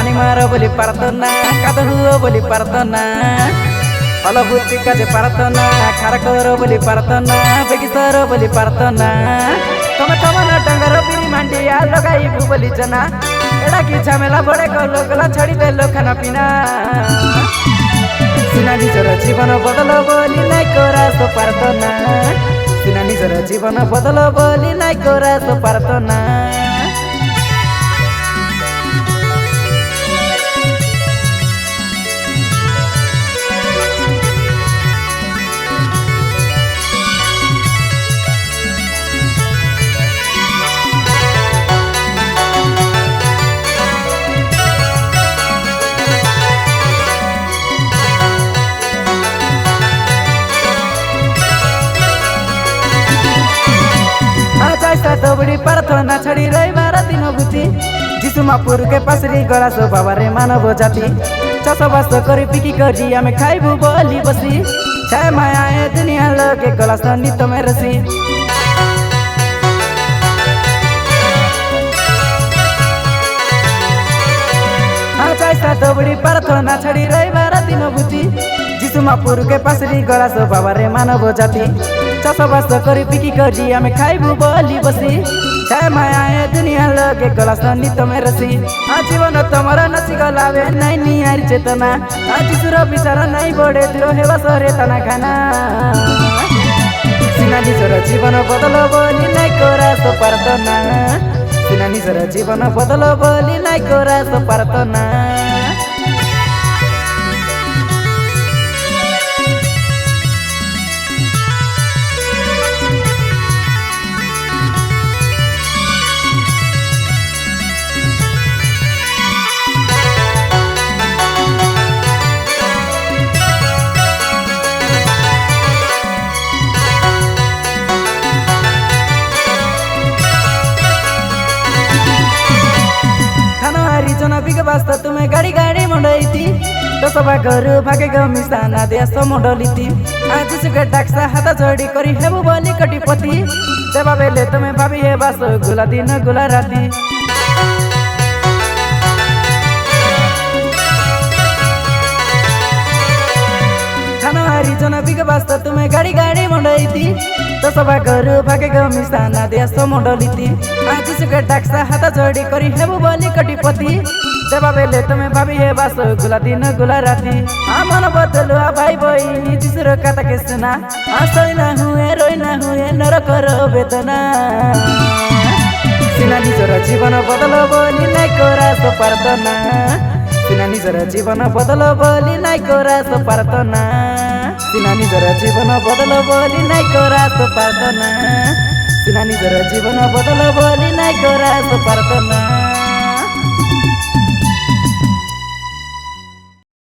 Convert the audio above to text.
पानी मारो बोली पारतना कादो हुओ बोली पारतना अलभूति काजे पारतना खारा करो बोली पारतना बेगिसरो बोली पारतना तमे तमना डंगर बिरी मांडिया लगाई बोली जना एड़ा की झमेला बड़े को लोकला छड़ी दे लो खाना पीना सिना निजर जीवन बदल बोली नाइ कोरा सो पारतना सिना निजर जीवन बदल बोली नाइ कोरा सो पारतना दौड़ी प्रार्थना छड़ी रही बारा दिन बुझी जीशु मापुर के पसरी गला सो बाबा रे मानव जाति चाषबास करी पिकी करी आमे खाइबू बोली बसी छाय माया ए दुनिया लगे गला सो नित में रसी दौड़ी प्रार्थना छड़ी रही बारा दिन बुझी जीशु मापुर के पसरी गला सो बाबा रे मानव जाति चाषबास करी पिकी करी आमे खाइबू बोली बसी छाय माया ए दुनिया लगे गला सो नित में रसी जीवन तमरा नसी गलावे नाइ नियारी चेतना जीशुर विचार नाइ बड़े दूर हेवा सरे तना खाना सिना निजर जीवन बदल बोली नाइ कोरा सो पारतना सिना निजर जीवन बदल बोली नाइ कोरा सो पारतना बिग बास्ता तुम्हें गाड़ी गाड़ी मंडई थी तो सभा गरु भागे गमिसाना देश मंडली थी आज सुके डाक्सा हाथ जोड़ी करी हेबु बोली कटिपति देवा बेले तुम्हें भाभी हे बास गुला दिन गुला राती जन बिग बास्ता तुम्हें गाड़ी गाड़ी मंडई थी तो सभा गरु भागे गमिसाना देश मंडली थी आज सुके डाक्सा हाथ जोड़ी करी हेबु बोली कटिपति देवा बेले तुम्हें भाभी हे बास गुला दिन गुला राती मन बदलु भाई बहिनी जीशुर कथा के सुना सोई ना हुए रोई ना हुए नरक वेदना सिना निजर जीवन बदल बोली नाइ कोरा सो पारतना सिना निजर जीवन बदल बोली नाइ कोरा सो पारतना सिना निजर जीवन बदल बोली नाइ कोरा सो पारतना सिना निजर जीवन बदल बोली नाइ कोरा सो पारतना।